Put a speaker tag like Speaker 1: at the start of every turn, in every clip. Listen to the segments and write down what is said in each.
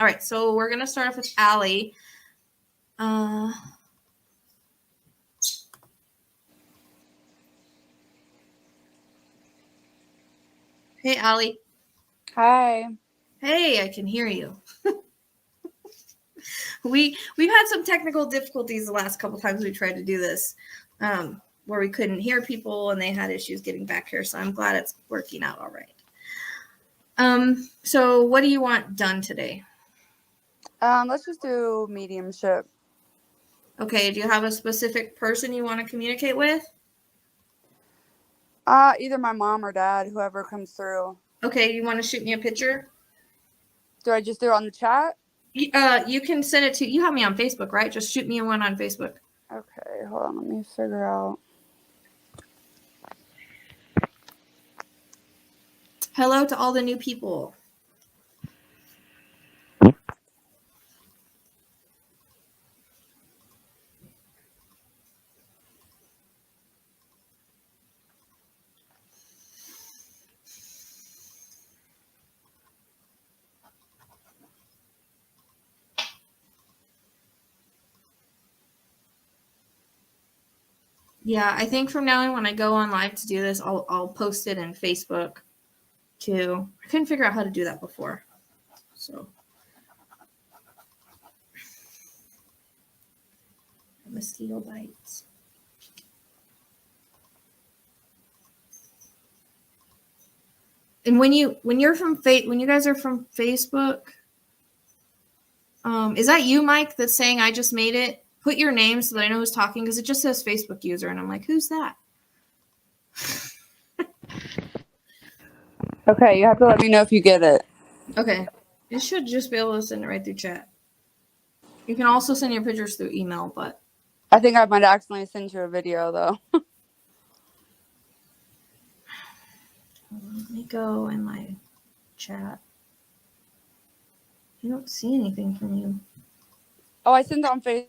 Speaker 1: All right, so we're going to start off with Allie. Hey, Allie.
Speaker 2: Hi.
Speaker 1: Hey, I can hear you. We've had some technical difficulties the last couple times we tried to do this, where we couldn't hear people and they had issues getting back here. So I'm glad it's working out all right. So what do you want done today?
Speaker 2: Let's just do mediumship.
Speaker 1: Okay, do you have a specific person you want to communicate with?
Speaker 2: Either my mom or dad, whoever comes through.
Speaker 1: Okay, you want to shoot me a picture?
Speaker 2: Do I just do it on the chat?
Speaker 1: You can send it to, you have me on Facebook, right? Just shoot me one on Facebook.
Speaker 2: Okay, hold on, let me figure out.
Speaker 1: Hello to all the new people. Yeah, I think from now on when I go on live to do this, I'll post it in Facebook too. I couldn't figure out how to do that before. So mosquito bites. And when you guys are from Facebook, is that you, Mike, that's saying I just made it? Put your name so that I know who's talking, because it just says Facebook user, and I'm like, who's that?
Speaker 2: Okay, you have to let me know if you get it.
Speaker 1: Okay. You should just be able to send it right through chat. You can also send your pictures through email, but
Speaker 2: I think I might accidentally send you a video, though.
Speaker 1: let me go in my chat. I don't see anything from you.
Speaker 2: Oh, I sent it on Facebook.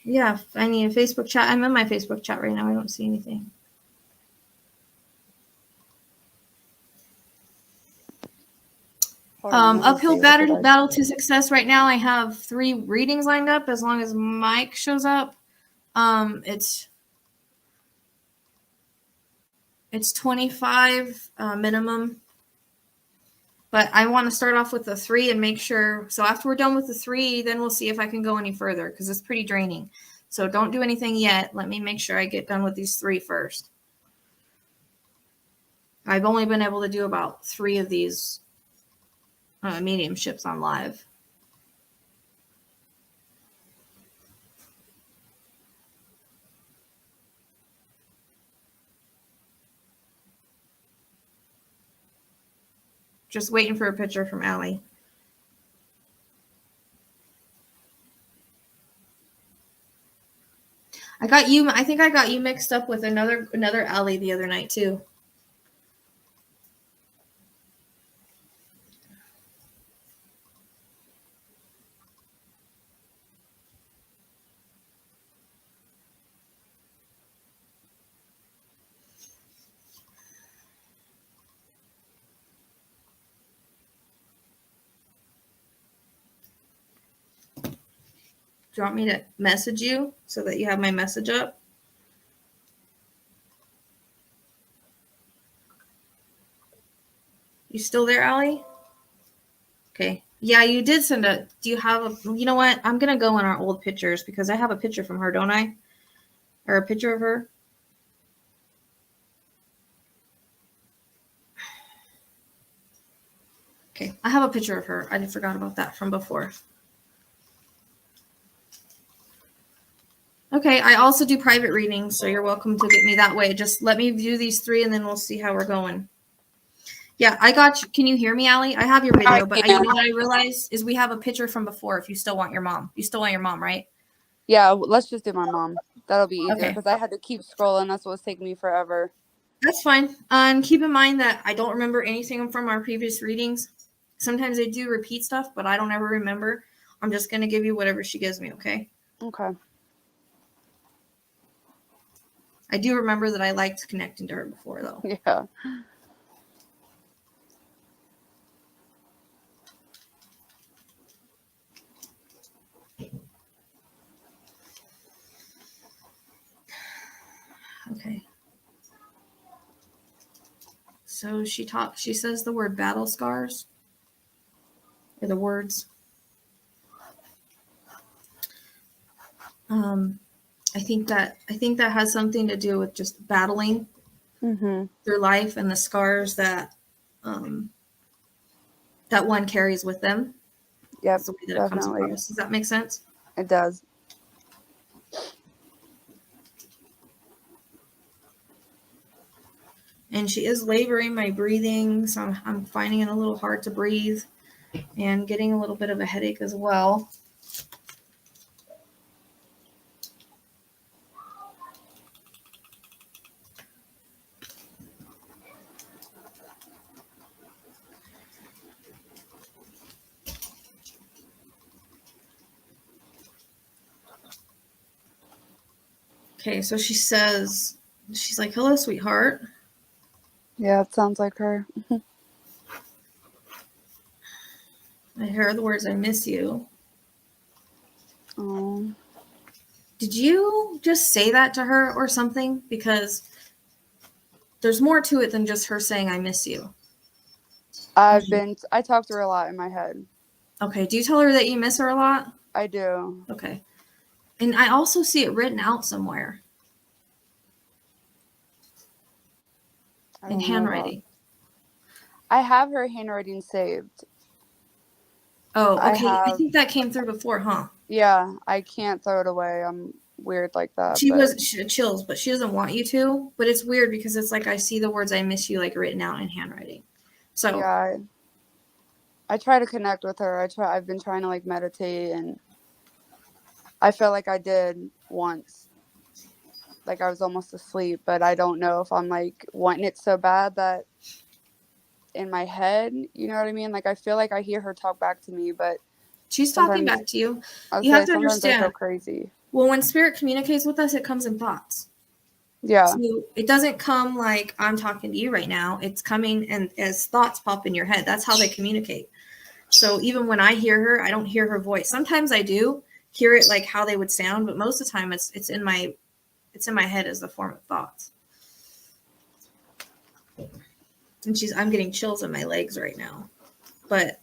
Speaker 1: Yeah, I need a Facebook chat. I'm in my Facebook chat right now. I don't see anything. Uphill battle to success. Right now, I have 3 readings lined up. As long as Mike shows up, it's 25 minimum. But I want to start off with the 3 and make sure. So after we're done with the 3, then we'll see if I can go any further, because it's pretty draining. So don't do anything yet. Let me make sure I get done with these 3 first. I've only been able to do about 3 of these mediumships on live. Just waiting for a picture from Allie. I think I got you mixed up with another Allie the other night too. Do you want me to message you so that you have my message up? You still there, Allie? Okay. Yeah, you did send a. Do you have a? You know what? I'm gonna go in our old pictures because I have a picture from her, don't I? Or a picture of her. Okay, I have a picture of her. I forgot about that from before. Okay, I also do private readings, so you're welcome to get me that way. Just let me do these 3, and then we'll see how we're going. Yeah, I got you. Can you hear me, Allie? I have your video, but you know what I realized is we have a picture from before if you still want your mom. You still want your mom, right?
Speaker 2: Yeah, let's just do my mom. That'll be easier because I had to keep scrolling. That's what was taking me forever.
Speaker 1: That's fine. Keep in mind that I don't remember anything from our previous readings. Sometimes they do repeat stuff, but I don't ever remember. I'm just going to give you whatever she gives me, okay?
Speaker 2: Okay.
Speaker 1: I do remember that I liked connecting to her before, though.
Speaker 2: Yeah.
Speaker 1: So she says the word battle scars, or the words. I think that has something to do with just battling through life and the scars that that one carries with them.
Speaker 2: Yep,
Speaker 1: that's the way that it comes
Speaker 2: definitely.
Speaker 1: across. Does that make sense?
Speaker 2: It does.
Speaker 1: And she is laboring my breathing, so I'm finding it a little hard to breathe and getting a little bit of a headache as well. Okay, so she's like, hello, sweetheart.
Speaker 2: Yeah, it sounds like her.
Speaker 1: I hear the words, I miss you.
Speaker 2: Oh.
Speaker 1: Did you just say that to her or something? Because there's more to it than just her saying, I miss you.
Speaker 2: I talk to her a lot in my head.
Speaker 1: Okay, do you tell her that you miss her a lot?
Speaker 2: I do.
Speaker 1: Okay. And I also see it written out somewhere. In handwriting.
Speaker 2: I have her handwriting saved.
Speaker 1: Oh, okay. I think that came through before, huh?
Speaker 2: Yeah, I can't throw it away. I'm weird like that.
Speaker 1: She chills, but she doesn't want you to. But it's weird because it's like I see the words I miss you like written out in handwriting. So
Speaker 2: yeah, I try to connect with her. I've been trying to like meditate, and I feel like I did once. Like I was almost asleep, but I don't know if I'm like wanting it so bad that in my head, you know what I mean? Like I feel like I hear her talk back to me, but
Speaker 1: she's talking back to you.
Speaker 2: You have to understand. I feel crazy.
Speaker 1: Well, when spirit communicates with us, it comes in thoughts.
Speaker 2: Yeah.
Speaker 1: So it doesn't come like I'm talking to you right now. It's coming and as thoughts pop in your head. That's how they communicate. So even when I hear her, I don't hear her voice. Sometimes I do hear it like how they would sound, but most of the time it's in my head as the form of thoughts. And I'm getting chills in my legs right now. But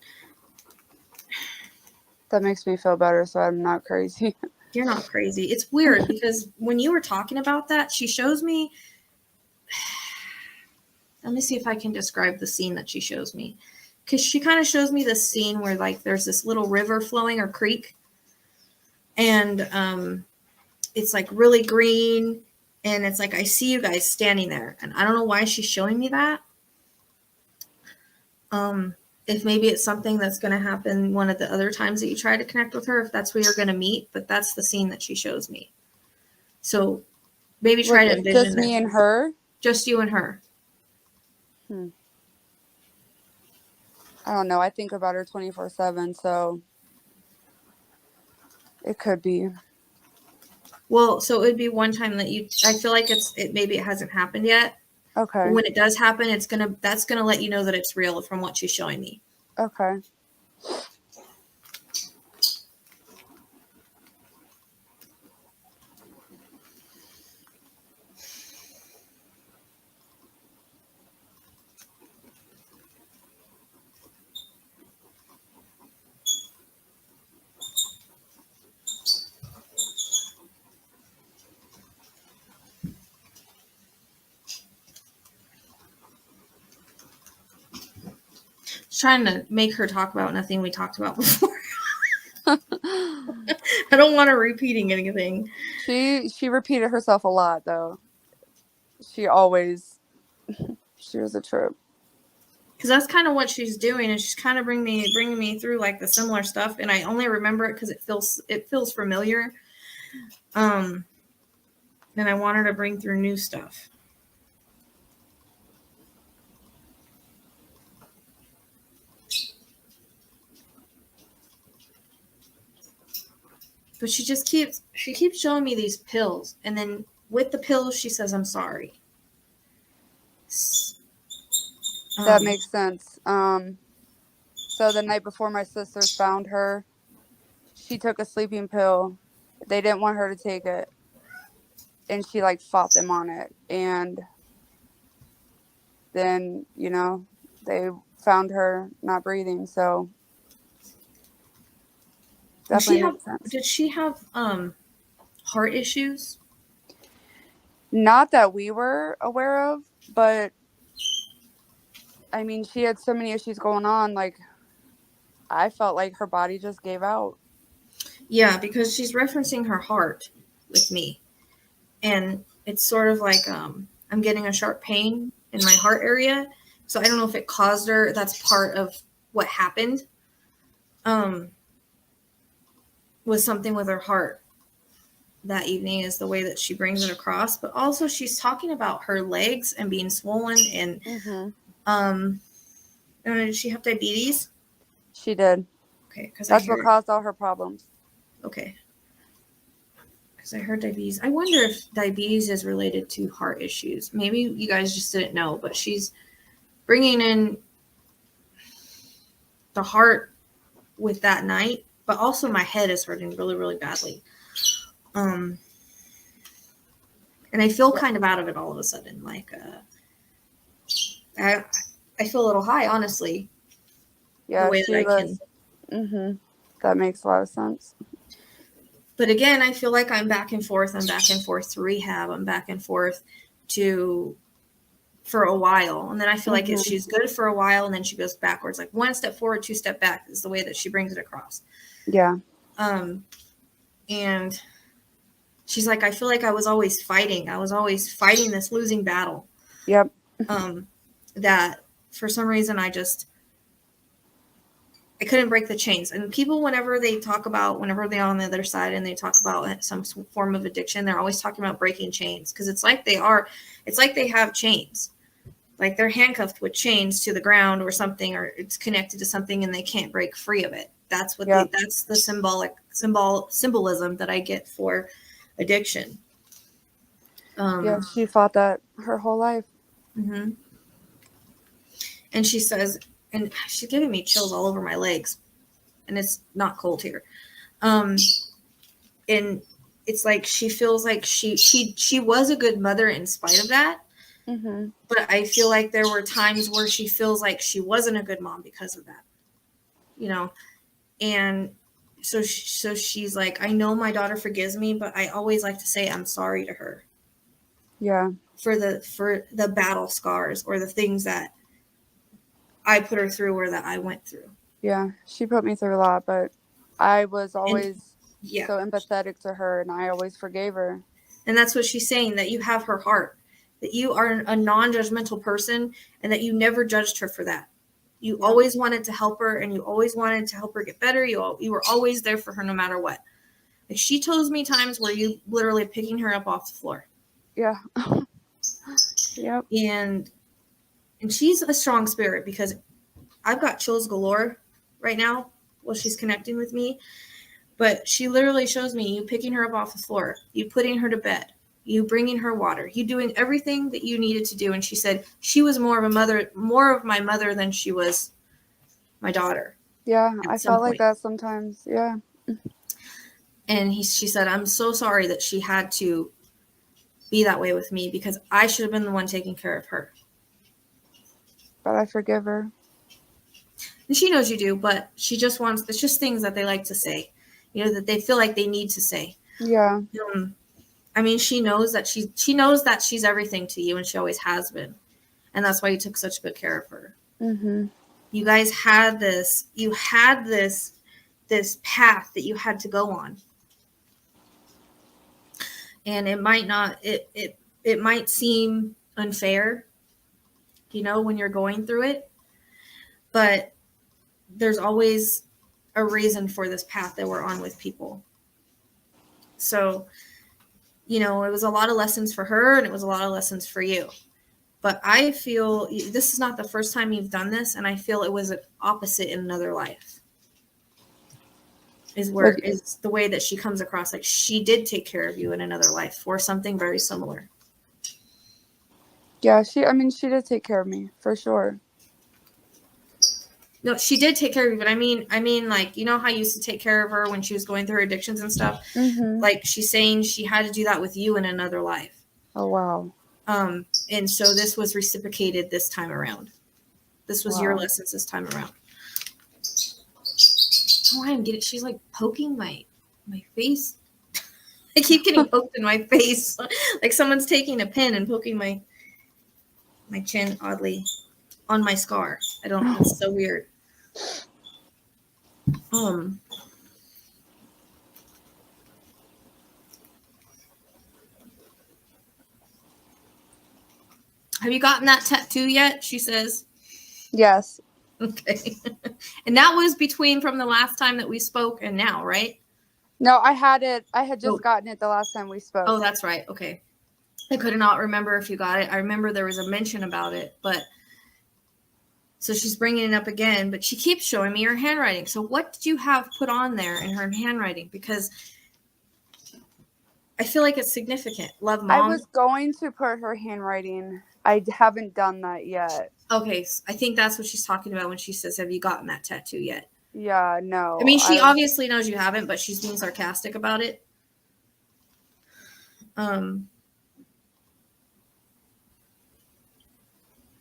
Speaker 2: that makes me feel better, so I'm not crazy.
Speaker 1: You're not crazy. It's weird because when you were talking about that, she shows me. Let me see if I can describe the scene that she shows me. Because she kind of shows me this scene where like there's this little river flowing or creek. And it's like really green. And it's like I see you guys standing there. And I don't know why she's showing me that. If maybe it's something that's going to happen one of the other times that you try to connect with her, if that's where you're going to meet, but that's the scene that she shows me. So maybe try to envision
Speaker 2: just me and her?
Speaker 1: Just you and her.
Speaker 2: I don't know. I think about her 24/7, so it could be.
Speaker 1: Well, so it would be one time that I feel like maybe it hasn't happened yet.
Speaker 2: Okay.
Speaker 1: But when it does happen, that's gonna let you know that it's real from what she's showing me.
Speaker 2: Okay.
Speaker 1: Trying to make her talk about nothing we talked about before. I don't want her repeating anything.
Speaker 2: She repeated herself a lot though. She was a trip.
Speaker 1: Because that's kind of what she's doing, and she's kind of bringing me through like the similar stuff, and I only remember it because it feels familiar. And I want her to bring through new stuff. But she keeps showing me these pills, and then with the pills she says I'm sorry.
Speaker 2: That makes sense. So the night before my sisters found her, she took a sleeping pill. They didn't want her to take it, and she like fought them on it, and then, you know, they found her not breathing. So definitely makes sense.
Speaker 1: Did she have heart issues?
Speaker 2: Not that we were aware of, but I mean, she had so many issues going on. Like, I felt like her body just gave out.
Speaker 1: Yeah, because she's referencing her heart with me. And it's sort of like I'm getting a sharp pain in my heart area. So I don't know if it caused her. That's part of what happened. Was something with her heart that evening is the way that she brings it across. But also she's talking about her legs and being swollen and did she have diabetes?
Speaker 2: She did.
Speaker 1: Okay, because
Speaker 2: that's what caused all her problems.
Speaker 1: Okay. Because I heard diabetes. I wonder if diabetes is related to heart issues. Maybe you guys just didn't know, but she's bringing in the heart with that night, but also my head is hurting really, really badly. And I feel kind of out of it all of a sudden. Like, I feel a little high, honestly.
Speaker 2: Yeah,
Speaker 1: the way that I
Speaker 2: can. That makes a lot of sense.
Speaker 1: But again, I feel like I'm back and forth. I'm back and forth to rehab. I'm back and forth for a while. And then I feel like she's good for a while and then she goes backwards. Like 1 step forward, 2 step back is the way that she brings it across.
Speaker 2: Yeah.
Speaker 1: And she's like, I feel like I was always fighting. I was always fighting this losing battle.
Speaker 2: Yep.
Speaker 1: That for some reason I couldn't break the chains. And people, whenever they're on the other side and they talk about some form of addiction, they're always talking about breaking chains. Cause it's like they have chains, like they're handcuffed with chains to the ground or something, or it's connected to something and they can't break free of it. That's what that's the symbolism that I get for addiction.
Speaker 2: Yeah, she fought that her whole life.
Speaker 1: And she says, and she's giving me chills all over my legs, and it's not cold here. And it's like she feels like she was a good mother in spite of that. But I feel like there were times where she feels like she wasn't a good mom because of that, you know. And so she's like, I know my daughter forgives me, but I always like to say I'm sorry to her.
Speaker 2: Yeah.
Speaker 1: For the battle scars or the things that I put her through or that I went through.
Speaker 2: Yeah, she put me through a lot, but I was always so empathetic to her and I always forgave her.
Speaker 1: And that's what she's saying, that you have her heart, that you are a non-judgmental person and that you never judged her for that. You always wanted to help her and you always wanted to help her get better. You were always there for her no matter what. Like she tells me times where you literally picking her up off the floor.
Speaker 2: Yeah. Yep.
Speaker 1: And she's a strong spirit because I've got chills galore right now while she's connecting with me. But she literally shows me you picking her up off the floor, you putting her to bed, you bringing her water, you doing everything that you needed to do. And she said she was more of my mother than she was my daughter.
Speaker 2: Yeah, I felt like that sometimes. Yeah.
Speaker 1: And she said, I'm so sorry that she had to be that way with me because I should have been the one taking care of her.
Speaker 2: But I forgive her.
Speaker 1: And she knows you do, but she just wants, it's just things that they like to say, you know, that they feel like they need to say.
Speaker 2: Yeah.
Speaker 1: I mean, she knows that she's everything to you and she always has been. And that's why you took such good care of her. You guys had this path that you had to go on. And it might not, it might seem unfair, you know, when you're going through it, but there's always a reason for this path that we're on with people. So, you know, it was a lot of lessons for her and it was a lot of lessons for you. But I feel this is not the first time you've done this. And I feel it was an opposite in another life. Is the way that she comes across. Like she did take care of you in another life for something very similar.
Speaker 2: Yeah, she did take care of me for sure.
Speaker 1: No, she did take care of you, but I mean, like, you know how you used to take care of her when she was going through her addictions and stuff? Like she's saying she had to do that with you in another life.
Speaker 2: Oh, wow.
Speaker 1: And so this was reciprocated this time around. This was your lessons this time around. Oh, I'm getting, she's like poking my face. I keep getting poked in my face. Like someone's taking a pin and poking my chin oddly on my scar. I don't know. It's so weird. Have you gotten that tattoo yet? She says.
Speaker 2: Yes.
Speaker 1: Okay. And that was between from the last time that we spoke and now, right?
Speaker 2: No, I had it. I had just gotten it the last time we spoke.
Speaker 1: Oh, that's right. Okay. I could not remember if you got it. I remember there was a mention about it, but so she's bringing it up again, but she keeps showing me her handwriting. So what did you have put on there in her handwriting? Because I feel like it's significant. Love, Mom.
Speaker 2: I was going to put her handwriting. I haven't done that yet.
Speaker 1: Okay. So I think that's what she's talking about when she says, have you gotten that tattoo yet?
Speaker 2: Yeah, no.
Speaker 1: I mean, she obviously knows you haven't, but she's being sarcastic about it.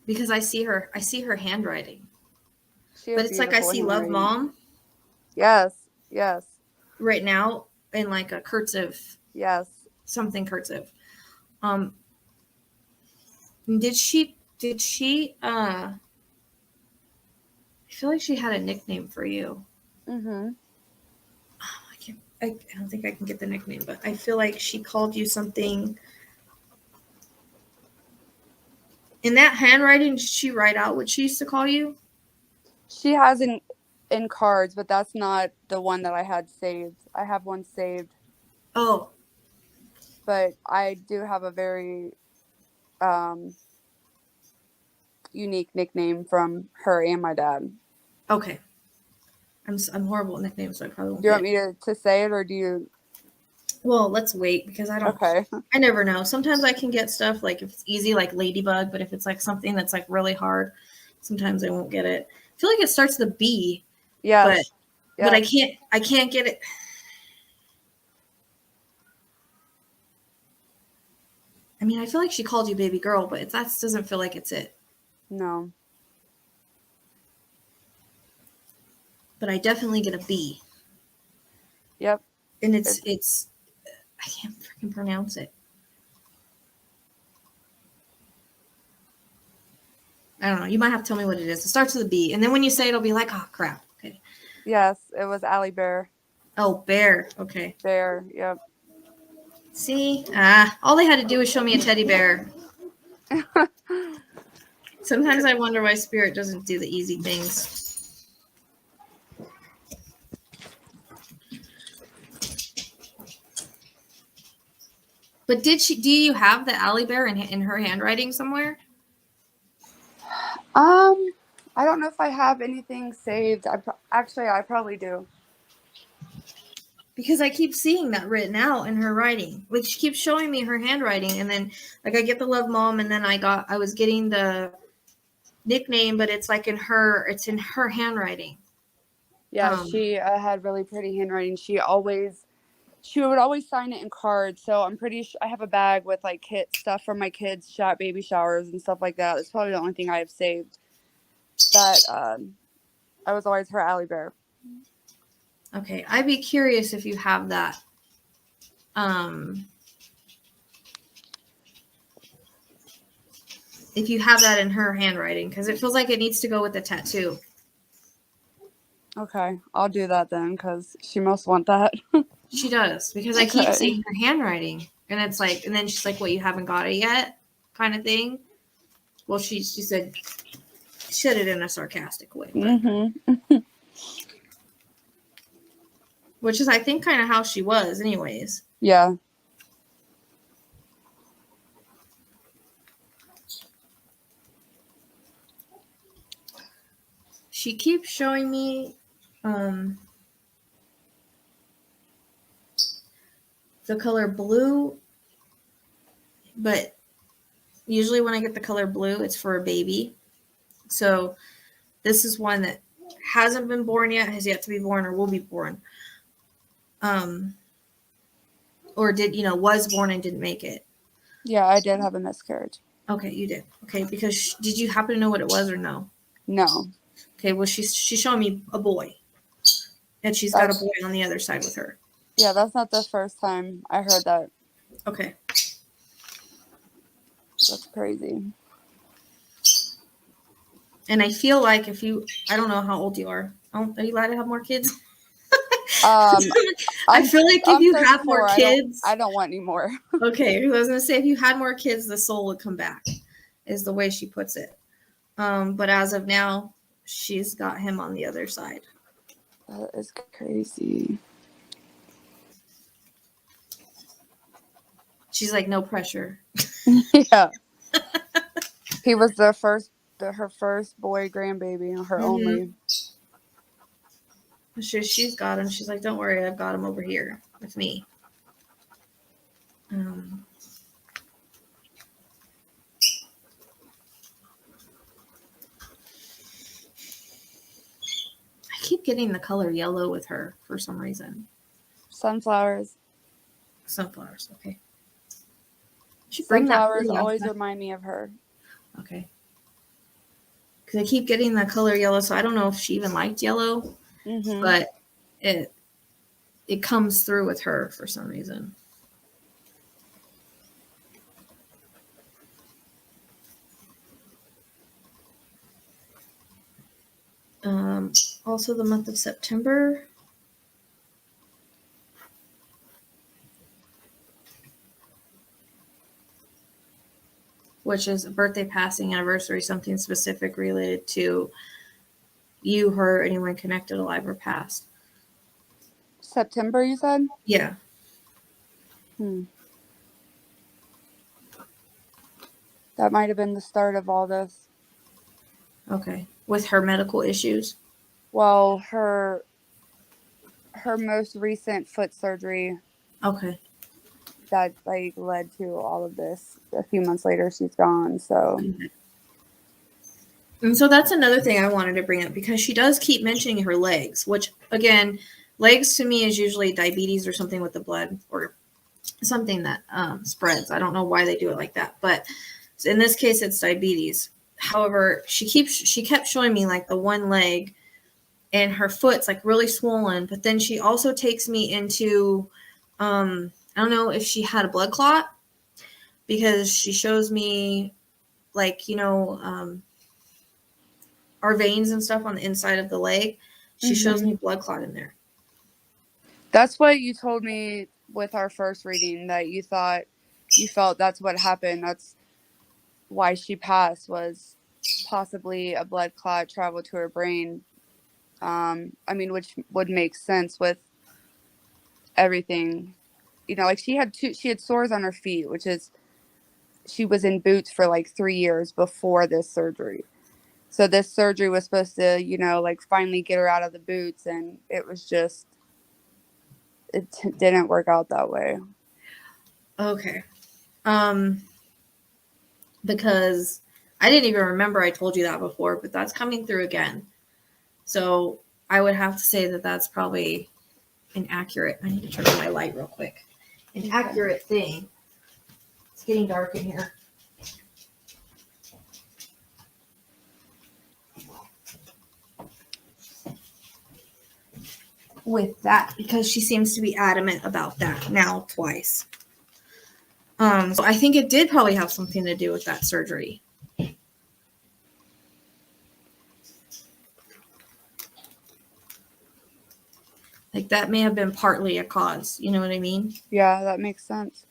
Speaker 1: Because I see her handwriting. But it's like I see Love, Mom.
Speaker 2: Yes, yes.
Speaker 1: Right now in like a cursive.
Speaker 2: Yes.
Speaker 1: Something cursive. Did she I feel like she had a nickname for you.
Speaker 2: Mm-hmm.
Speaker 1: I don't think I can get the nickname, but I feel like she called you something. In that handwriting, did she write out what she used to call you?
Speaker 2: She has in cards, but that's not the one that I had saved. I have one saved.
Speaker 1: Oh.
Speaker 2: But I do have a very unique nickname from her and my dad.
Speaker 1: Okay. I'm horrible at nicknames, so I probably won't.
Speaker 2: Do you want me to say it, or do you?
Speaker 1: Well, let's wait because I don't.
Speaker 2: Okay.
Speaker 1: I never know. Sometimes I can get stuff like if it's easy, like Ladybug, but if it's like something that's like really hard, sometimes I won't get it. I feel like it starts with a B.
Speaker 2: Yes.
Speaker 1: But I can't get it. I mean, I feel like she called you baby girl, but that doesn't feel like it's it.
Speaker 2: No.
Speaker 1: But I definitely get a B.
Speaker 2: Yep.
Speaker 1: And it's I can't freaking pronounce it. I don't know. You might have to tell me what it is. It starts with a B. And then when you say it, it'll be like, oh, crap. Okay.
Speaker 2: Yes, it was Allie Bear.
Speaker 1: Oh, bear. Okay.
Speaker 2: Bear, yep.
Speaker 1: See? All they had to do was show me a teddy bear. Sometimes I wonder why Spirit doesn't do the easy things. But do you have the Allie Bear in her handwriting somewhere?
Speaker 2: I don't know if I have anything saved. I probably do.
Speaker 1: Because I keep seeing that written out in her writing. Like she keeps showing me her handwriting, and then like I get the Love, Mom, and then I was getting the nickname, but it's like in her handwriting.
Speaker 2: Yeah, she had really pretty handwriting. She would always sign it in cards. So I'm pretty sure I have a bag with like stuff from my kids' baby showers and stuff like that. That's probably the only thing I have saved. That I was always her Allie Bear.
Speaker 1: Okay, I'd be curious if you have that. If you have that in her handwriting, because it feels like it needs to go with the tattoo.
Speaker 2: Okay, I'll do that then, because she must want that.
Speaker 1: She does, because I keep seeing her handwriting, and it's like, and then she's like, "What, you haven't got it yet?" kind of thing. Well, she said it in a sarcastic way,
Speaker 2: Mm-hmm.
Speaker 1: which is, I think, kind of how she was, anyways.
Speaker 2: Yeah.
Speaker 1: She keeps showing me the color blue, but usually when I get the color blue, it's for a baby. So this is one that hasn't been born yet, has yet to be born, or will be born. Or was born and didn't make it.
Speaker 2: Yeah, I did have a miscarriage.
Speaker 1: Okay, you did. Okay, because did you happen to know what it was or no?
Speaker 2: No.
Speaker 1: Okay, well, she's showing me a boy. And she's got a boy on the other side with her.
Speaker 2: Yeah, that's not the first time I heard that.
Speaker 1: Okay.
Speaker 2: That's crazy.
Speaker 1: And I feel like I don't know how old you are. Are you allowed to have more kids? I feel like if you have more kids.
Speaker 2: I don't want any more.
Speaker 1: Okay, I was going to say if you had more kids, the soul would come back, is the way she puts it. But as of now, she's got him on the other side.
Speaker 2: That is crazy.
Speaker 1: She's like, no pressure.
Speaker 2: Yeah. He was her first boy grandbaby and her only.
Speaker 1: She's got him. She's like, don't worry, I've got him over here with me. I keep getting the color yellow with her for some reason.
Speaker 2: Sunflowers,
Speaker 1: okay.
Speaker 2: Sunflowers always remind me of her.
Speaker 1: Okay. Because I keep getting the color yellow, so I don't know if she even liked yellow, but it comes through with her for some reason. Also the month of September. Which is a birthday, passing, anniversary, something specific related to you, her, anyone connected, alive or past.
Speaker 2: September, you said?
Speaker 1: Yeah.
Speaker 2: That might have been the start of all this.
Speaker 1: Okay. With her medical issues?
Speaker 2: Well, her most recent foot surgery.
Speaker 1: Okay.
Speaker 2: That led to all of this. A few months later, she's gone. So.
Speaker 1: And so that's another thing I wanted to bring up, because she does keep mentioning her legs, which again, legs to me is usually diabetes or something with the blood or something that spreads. I don't know why they do it like that, but in this case, it's diabetes. However, she kept showing me like the one leg, and her foot's like really swollen. But then she also takes me into I don't know if she had a blood clot, because she shows me like, our veins and stuff on the inside of the leg. She shows me blood clot in there.
Speaker 2: That's what you told me with our first reading, that you felt that's what happened. That's why she passed, was possibly a blood clot traveled to her brain. Which would make sense with everything. Like she had sores on her feet, which is, she was in boots for like 3 years before this surgery. So this surgery was supposed to, finally get her out of the boots, and it was just, it didn't work out that way.
Speaker 1: Okay. Because I didn't even remember I told you that before, but that's coming through again. So I would have to say that that's probably an accurate, I need to turn on my light real quick. An accurate thing. It's getting dark in here. With that, because she seems to be adamant about that now twice. So I think it did probably have something to do with that surgery. Like that may have been partly a cause. You know what I mean?
Speaker 2: Yeah, that makes sense.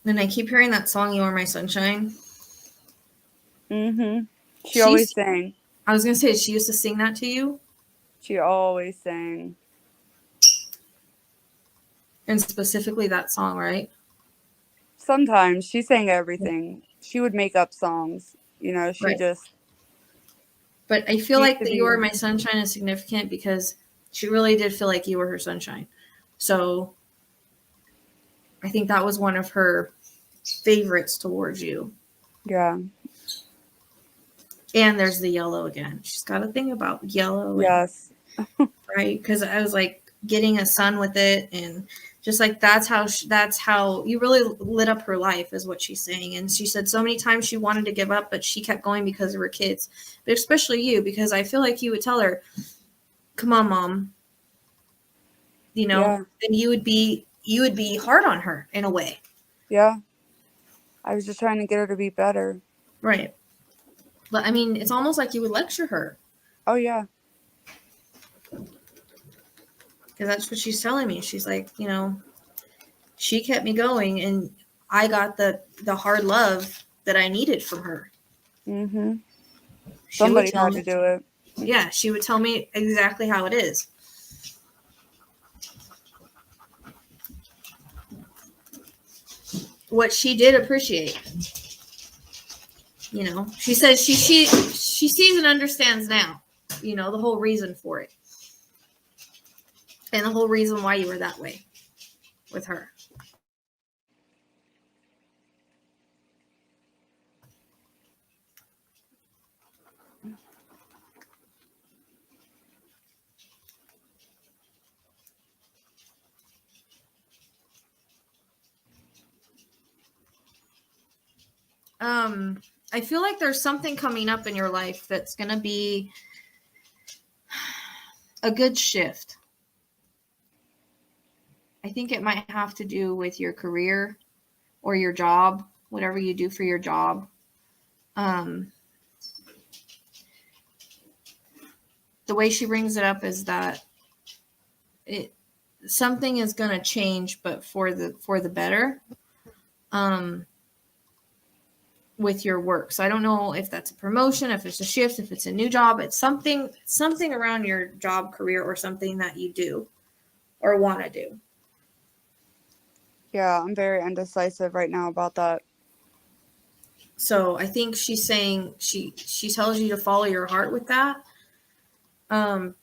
Speaker 1: And I keep hearing that song, "You Are My Sunshine."
Speaker 2: She always sang.
Speaker 1: I was going to say, she used to sing that to you?
Speaker 2: She always sang.
Speaker 1: And specifically that song, right?
Speaker 2: Sometimes. She sang everything. She would make up songs. Just...
Speaker 1: But I feel like the "You Are My Sunshine" is significant because she really did feel like you were her sunshine. So I think that was one of her favorites towards you.
Speaker 2: Yeah.
Speaker 1: And there's the yellow again. She's got a thing about yellow.
Speaker 2: Yes.
Speaker 1: right? Because I was like getting a son with it, and just like that's how you really lit up her life, is what she's saying. And she said so many times she wanted to give up, but she kept going because of her kids, but especially you, because I feel like you would tell her, "Come on, mom,"
Speaker 2: Yeah.
Speaker 1: and you would be hard on her in a way.
Speaker 2: Yeah. I was just trying to get her to be better.
Speaker 1: Right. But I mean, it's almost like you would lecture her.
Speaker 2: Oh, yeah.
Speaker 1: Because that's what she's telling me. She's like, she kept me going, and I got the hard love that I needed from her.
Speaker 2: Mm-hmm.
Speaker 1: She would
Speaker 2: Somebody
Speaker 1: tell
Speaker 2: had
Speaker 1: me,
Speaker 2: to do it.
Speaker 1: yeah, she would tell me exactly how it is. What she did appreciate. She says she sees and understands now, the whole reason for it. And the whole reason why you were that way with her. I feel like there's something coming up in your life that's going to be a good shift. I think it might have to do with your career or your job, whatever you do for your job. The way she brings it up is that something is going to change, but for the better. With your work. So I don't know if that's a promotion, if it's a shift, if it's a new job. It's something around your job, career, or something that you do or want to do.
Speaker 2: Yeah, I'm very indecisive right now about that.
Speaker 1: So I think she's saying she tells you to follow your heart with that. But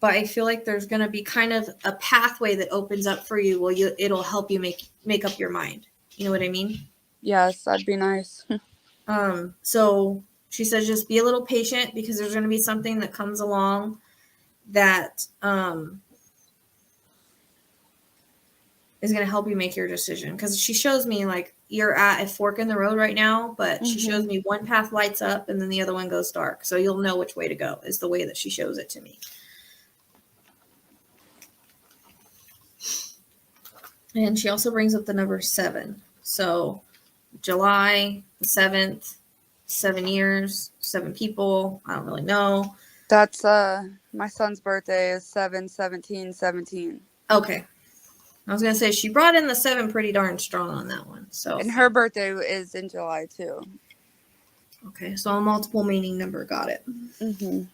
Speaker 1: I feel like there's going to be kind of a pathway that opens up for you. Well, it'll help you make up your mind. You know what I mean?
Speaker 2: Yes, that'd be nice.
Speaker 1: So she says just be a little patient, because there's going to be something that comes along that is going to help you make your decision. Because she shows me like you're at a fork in the road right now, but she shows me one path lights up and then the other one goes dark. So you'll know which way to go, is the way that she shows it to me. And she also brings up the number 7. So July the 7th, 7 years, 7 people. I don't really know.
Speaker 2: That's my son's birthday is 7/17/17.
Speaker 1: Okay. I was gonna say she brought in the 7 pretty darn strong on that one. So,
Speaker 2: and her birthday is in July too.
Speaker 1: Okay, so a multiple meaning number. Got it.
Speaker 2: Mm-hmm.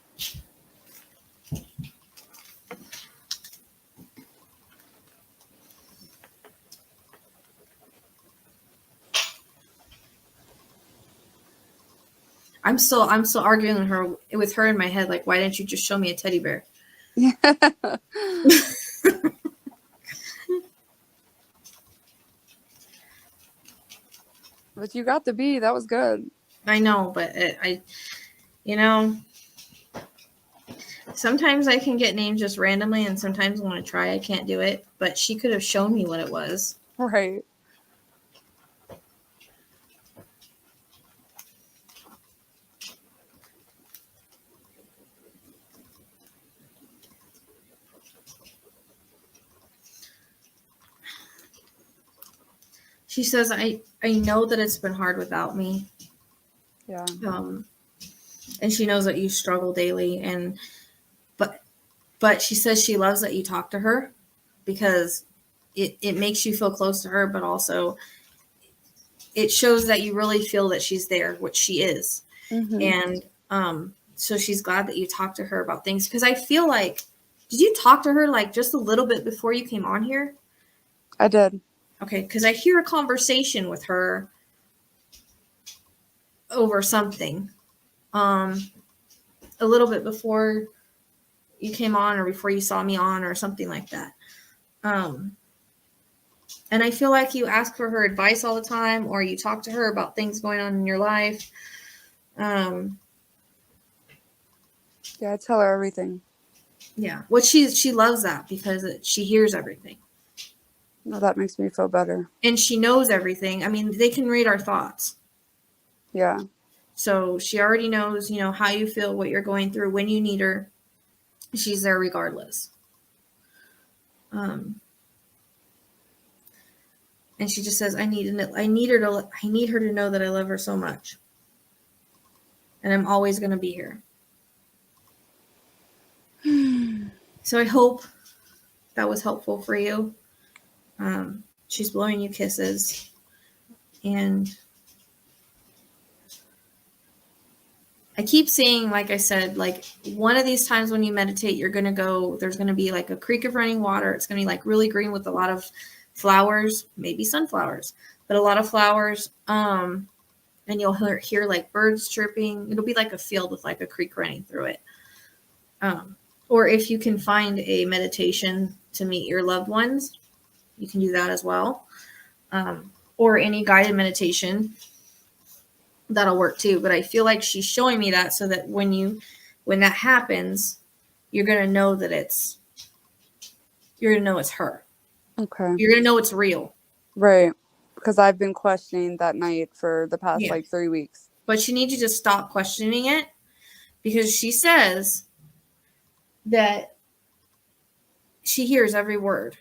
Speaker 1: I'm still arguing with her in my head. Like, why didn't you just show me a teddy bear?
Speaker 2: But you got the B. That was good.
Speaker 1: I know, but sometimes I can get names just randomly, and sometimes when I try, I can't do it. But she could have shown me what it was.
Speaker 2: Right.
Speaker 1: She says, I know that it's been hard without me.
Speaker 2: Yeah.
Speaker 1: And she knows that you struggle daily. But she says she loves that you talk to her, because it makes you feel close to her, but also it shows that you really feel that she's there, which she is.
Speaker 2: Mm-hmm.
Speaker 1: And so she's glad that you talked to her about things. Because I feel like, did you talk to her like just a little bit before you came on here?
Speaker 2: I did.
Speaker 1: Okay, because I hear a conversation with her over something a little bit before you came on, or before you saw me on, or something like that. And I feel like you ask for her advice all the time, or you talk to her about things going on in your life.
Speaker 2: Yeah, I tell her everything.
Speaker 1: Yeah. What she loves that because she hears everything.
Speaker 2: Well, that makes me feel better.
Speaker 1: And she knows everything. I mean, they can read our thoughts.
Speaker 2: Yeah.
Speaker 1: So she already knows, you know, how you feel, what you're going through, when you need her. She's there regardless. And she just says, I need her to know that I love her so much. And I'm always going to be here. So I hope that was helpful for you. She's blowing you kisses. And I keep seeing, like I said, like one of these times when you meditate, there's going to be like a creek of running water. It's going to be like really green with a lot of flowers, maybe sunflowers, but a lot of flowers. And you'll hear like birds chirping. It'll be like a field with like a creek running through it. Or if you can find a meditation to meet your loved ones, you can do that as well. Or any guided meditation, that'll work too. But I feel like she's showing me that so that when that happens, you're going to know that it's her.
Speaker 2: Okay.
Speaker 1: You're going to know it's real.
Speaker 2: Right. Because I've been questioning that night for the past like 3 weeks.
Speaker 1: But she needs you to stop questioning it because she says that she hears every word.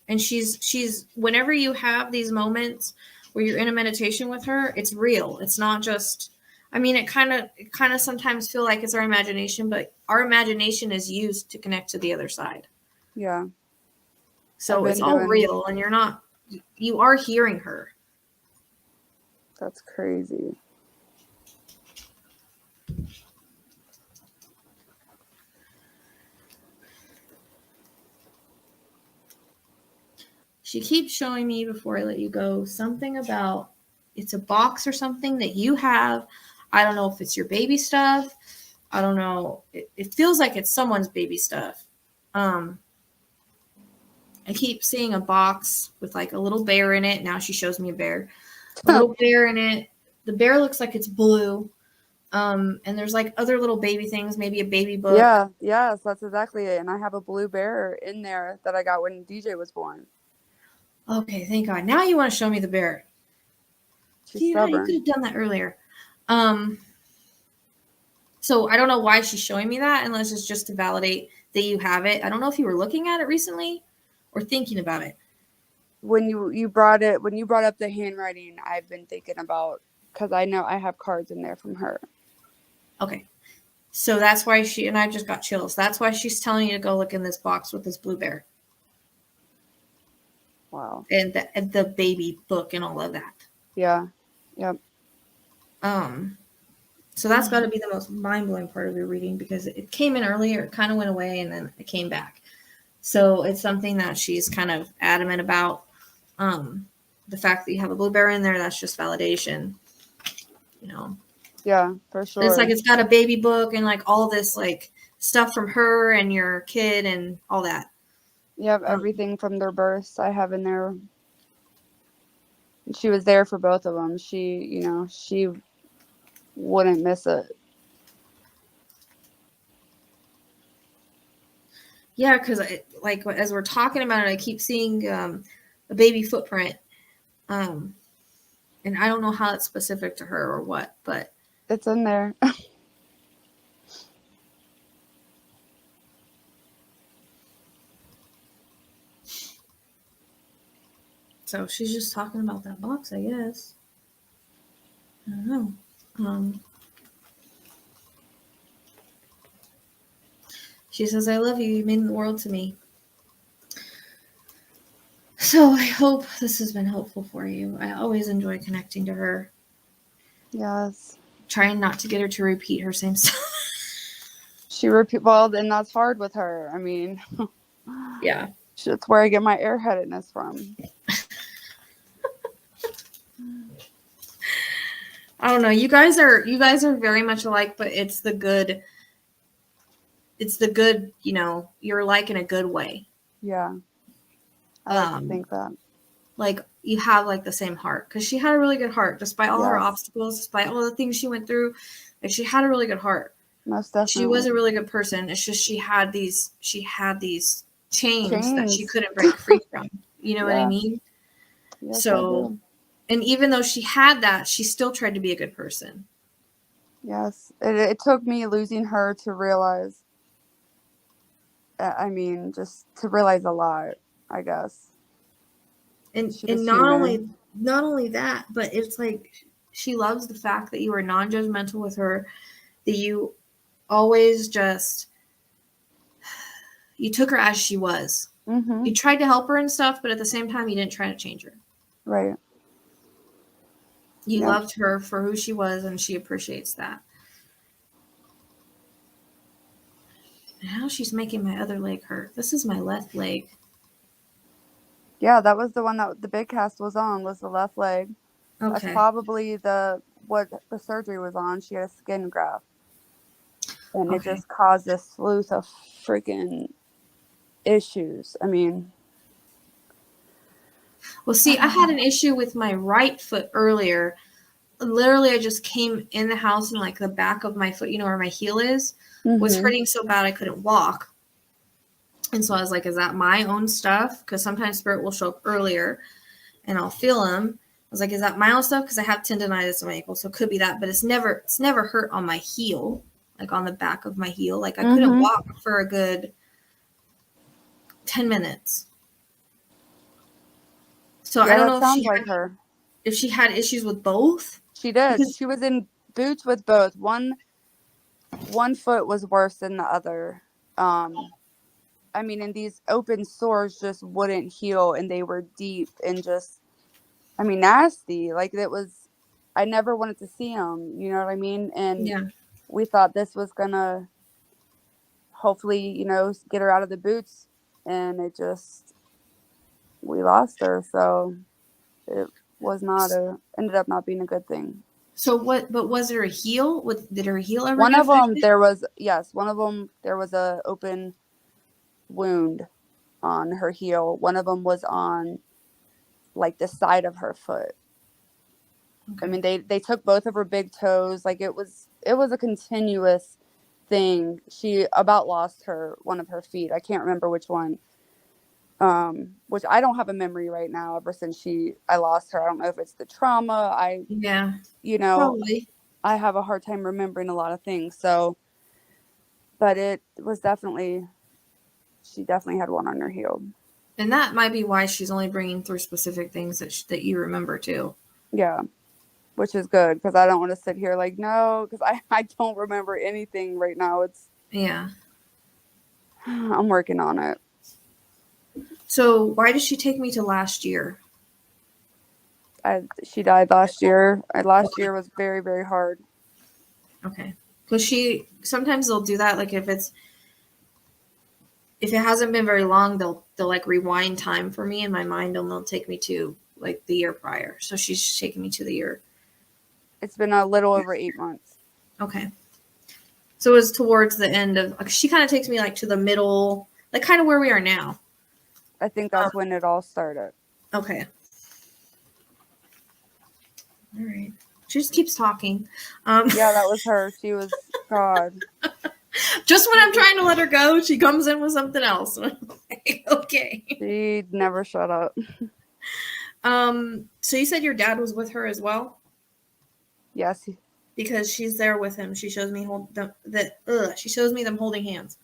Speaker 1: And she's whenever you have these moments where you're in a meditation with her, it's real. It's not just, I mean, it kind of sometimes feel like it's our imagination, but our imagination is used to connect to the other side.
Speaker 2: Yeah.
Speaker 1: So it's all real, and you are hearing her.
Speaker 2: That's crazy.
Speaker 1: She keeps showing me before I let you go something about it's a box or something that you have. I don't know if it's your baby stuff. I don't know. It feels like it's someone's baby stuff. I keep seeing a box with like a little bear in it. Now she shows me a bear. A little bear in it. The bear looks like it's blue. And there's like other little baby things, maybe a baby book.
Speaker 2: Yeah, yes, that's exactly it. And I have a blue bear in there that I got when DJ was born.
Speaker 1: Okay, thank God. Now you want to show me the bear.
Speaker 2: She's stubborn.
Speaker 1: You could have done that earlier. So I don't know why she's showing me that unless it's just to validate that you have it. I don't know if you were looking at it recently or thinking about it.
Speaker 2: When you brought up the handwriting, I've been thinking about, because I know I have cards in there from her. Okay.
Speaker 1: So that's why and I just got chills. That's why she's telling you to go look in this box with this blue bear.
Speaker 2: Wow.
Speaker 1: And the baby book and all of that.
Speaker 2: Yeah. Yep.
Speaker 1: So that's got to be the most mind-blowing part of your reading because it came in earlier, it kind of went away, and then it came back. So it's something that she's kind of adamant about. The fact that you have a blue bear in there, that's just validation. You know.
Speaker 2: Yeah, for sure.
Speaker 1: It's like it's got a baby book and like all this like stuff from her and your kid and all that.
Speaker 2: Yep, everything from their births I have in there. She was there for both of them. She wouldn't miss it.
Speaker 1: Yeah, because like as we're talking about it, I keep seeing a baby footprint, and I don't know how it's specific to her or what, but
Speaker 2: it's in there.
Speaker 1: So she's just talking about that box, I guess. I don't know. She says, I love you. You mean the world to me. So I hope this has been helpful for you. I always enjoy connecting to her.
Speaker 2: Yes.
Speaker 1: Trying not to get her to repeat her same stuff.
Speaker 2: Well, and that's hard with her. I mean,
Speaker 1: yeah.
Speaker 2: That's where I get my airheadedness from.
Speaker 1: I don't know. You guys are very much alike, but it's the good, you know, you're alike in a good way.
Speaker 2: Yeah. I like to think that.
Speaker 1: Like you have like the same heart because she had a really good heart despite all her obstacles, despite all the things she went through. Like she had a really good heart.
Speaker 2: Most definitely.
Speaker 1: She was a really good person. It's just she had these chains that she
Speaker 2: Chains.
Speaker 1: couldn't break free from. You know what I
Speaker 2: Yeah.
Speaker 1: mean?
Speaker 2: Yes, I
Speaker 1: So,
Speaker 2: do.
Speaker 1: and even though she had that, she still tried to be a good person.
Speaker 2: Yes. It took me losing her to realize, I mean, just to realize a lot, I guess.
Speaker 1: And
Speaker 2: She
Speaker 1: and
Speaker 2: was human.
Speaker 1: not only that, but it's like she loves the fact that you were non-judgmental with her, that you always just you took her as she was.
Speaker 2: Mm-hmm.
Speaker 1: You tried to help her and stuff, but at the same time you didn't try to change her.
Speaker 2: Right.
Speaker 1: You
Speaker 2: Yep.
Speaker 1: loved her for who she was, and she appreciates that. Now she's making my other leg hurt. This is my left leg.
Speaker 2: Yeah, that was the one that the big cast was on, was the left leg. That's
Speaker 1: Okay.
Speaker 2: probably what the surgery was on. She had a skin graft. And it
Speaker 1: Okay.
Speaker 2: just caused a slew of freaking issues. I mean,
Speaker 1: Well, see, I had an issue with my right foot earlier. Literally, I just came in the house and like the back of my foot, you know, where my heel is, was
Speaker 2: mm-hmm.
Speaker 1: hurting so bad I couldn't walk. And so I was like, is that my own stuff? Because sometimes spirit will show up earlier and I'll feel them. I was like, is that my own stuff? Because I have tendonitis in my ankle, so it could be that. But it's never hurt on my heel, like on the back of my heel. Like I couldn't
Speaker 2: Mm-hmm.
Speaker 1: walk for a good 10 minutes. So
Speaker 2: Yeah,
Speaker 1: I don't
Speaker 2: that
Speaker 1: know
Speaker 2: sounds like her.
Speaker 1: if she had issues with both.
Speaker 2: She did.
Speaker 1: Because,
Speaker 2: She was in boots with both. One foot was worse than the other. I mean, and these open sores just wouldn't heal, and they were deep and just, I mean, nasty. Like it was, I never wanted to see them. You know what I mean? And
Speaker 1: yeah.
Speaker 2: we thought this was gonna hopefully, get her out of the boots, and it just, we lost her. So it was ended up not being a good thing.
Speaker 1: So what? But was there a heel? Did her heel ever
Speaker 2: One
Speaker 1: get
Speaker 2: of them,
Speaker 1: affected?
Speaker 2: there was a open wound on her heel. One of them was on like the side of her foot.
Speaker 1: Okay.
Speaker 2: I mean, they took both of her big toes. Like it was a continuous thing. She about lost one of her feet. I can't remember which one. Which I don't have a memory right now ever since I lost her. I don't know if it's the trauma.
Speaker 1: Yeah.
Speaker 2: You know,
Speaker 1: Probably.
Speaker 2: I have a hard time remembering a lot of things. So, but it was she definitely had one on her heel.
Speaker 1: And that might be why she's only bringing through specific things that you remember too.
Speaker 2: Yeah. Which is good, because I don't want to sit here like, no, because I don't remember anything right now.
Speaker 1: Yeah.
Speaker 2: I'm working on it.
Speaker 1: So why did she take me to last year?
Speaker 2: She died last year. Last year was very, very hard.
Speaker 1: Okay. Because sometimes they'll do that. Like if it hasn't been very long, they'll like rewind time for me in my mind, and they'll take me to like the year prior. So she's taking me to the year.
Speaker 2: It's been a little over 8 months.
Speaker 1: Okay. So it was towards the end of. She kind of takes me like to the middle, like kind of where we are now.
Speaker 2: I think that's when it all started.
Speaker 1: Okay. All right. She just keeps talking.
Speaker 2: Yeah, that was her. She was God.
Speaker 1: Just when I'm trying to let her go, she comes in with something else. Okay.
Speaker 2: She never shut up.
Speaker 1: So you said your dad was with her as well?
Speaker 2: Yes.
Speaker 1: Because she's there with him. She shows me she shows me them holding hands.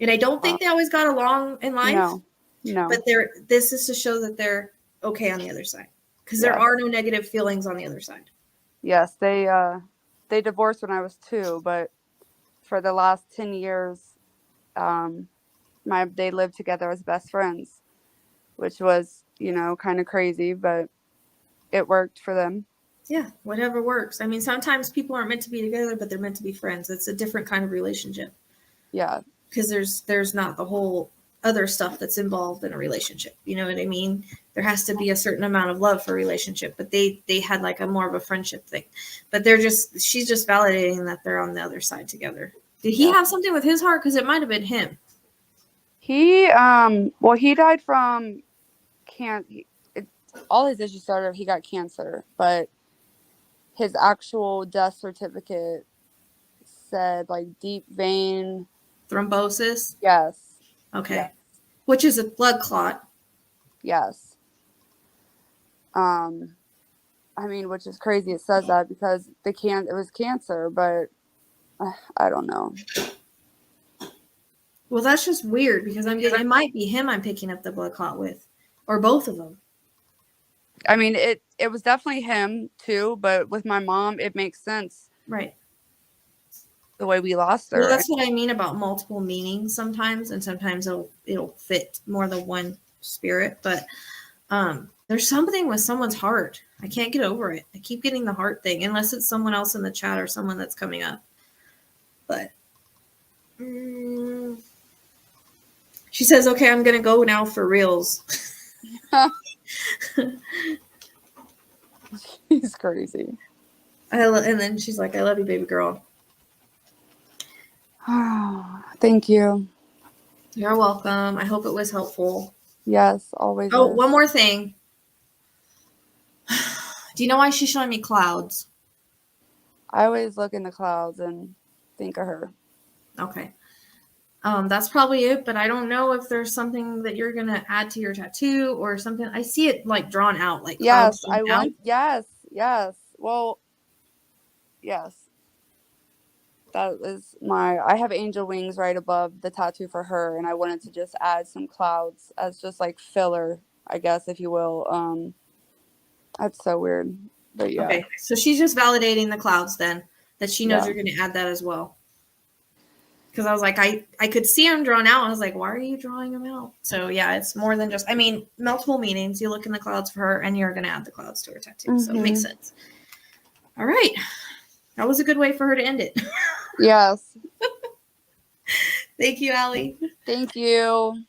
Speaker 1: And I don't think they always got along in life.
Speaker 2: No.
Speaker 1: But this is to show that they're okay on the other side. Because there are no negative feelings on the other side.
Speaker 2: Yes, they divorced when I was 2, but for the last 10 years, they lived together as best friends, which was, kind of crazy, but it worked for them.
Speaker 1: Yeah, whatever works. I mean, sometimes people aren't meant to be together, but they're meant to be friends. It's a different kind of relationship.
Speaker 2: Yeah.
Speaker 1: Because there's not the whole other stuff that's involved in a relationship. You know what I mean? There has to be a certain amount of love for a relationship, but they had like a more of a friendship thing. But she's just validating that they're on the other side together. Did he have something with his heart? Because it might have been him.
Speaker 2: He died from cancer. All his issues started, he got cancer, but his actual death certificate said like deep vein
Speaker 1: Thrombosis.
Speaker 2: yes.
Speaker 1: Okay.
Speaker 2: Yes.
Speaker 1: Which is a blood clot.
Speaker 2: Yes. I mean, which is crazy it says that because it was cancer, but I don't know.
Speaker 1: Well, that's just weird because it might be him I'm picking up the blood clot with, or both of them.
Speaker 2: I mean, it was definitely him too, but with my mom, it makes sense.
Speaker 1: Right.
Speaker 2: The way we lost her.
Speaker 1: Well, that's what I mean about multiple meanings sometimes, and sometimes it'll fit more than one spirit. But there's something with someone's heart. I can't get over it. I keep getting the heart thing, unless it's someone else in the chat or someone that's coming up. But she says, "Okay, I'm gonna go now for reals."
Speaker 2: He's crazy.
Speaker 1: And then she's like, "I love you, baby girl."
Speaker 2: Thank you.
Speaker 1: You're welcome. I hope it was helpful.
Speaker 2: Yes, always.
Speaker 1: Oh, one more thing. Do you know why she's showing me clouds?
Speaker 2: I always look in the clouds and think of her.
Speaker 1: Okay. That's probably it, but I don't know if there's something that you're gonna add to your tattoo or something. I see it like drawn out, like
Speaker 2: yes,
Speaker 1: I want.
Speaker 2: Yes. Well, yes. That is I have angel wings right above the tattoo for her, and I wanted to just add some clouds as just like filler, I guess, if you will. That's so weird, but yeah.
Speaker 1: Okay, so she's just validating the clouds then, that she knows
Speaker 2: Yeah.
Speaker 1: you're gonna add that as well. Because I was like, I could see them drawn out. I was like, why are you drawing them out? So yeah, it's more than just, I mean, multiple meanings. You look in the clouds for her, and you're gonna add the clouds to her tattoo. So it makes sense. All right. That was a good way for her to end it.
Speaker 2: Yes.
Speaker 1: Thank you, Allie.
Speaker 2: Thank you.